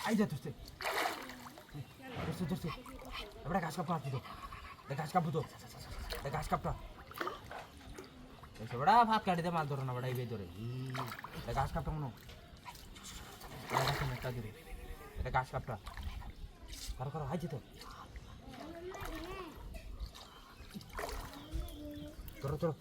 I যা ধরছে ধরছে ধরছে এবারে ঘাস কাপটা হাঁটি তো ঘাস কাপবো তো ঘাস কাপটা দেখছে বেড়া ভাত কাটিতে মাছ ধরো না বেড়া এই ধরে ঘাস কাপটা মনে একটা দূরে এটা ঘাস কাপটা কারো কারো হাইছে তো ধরো ধরো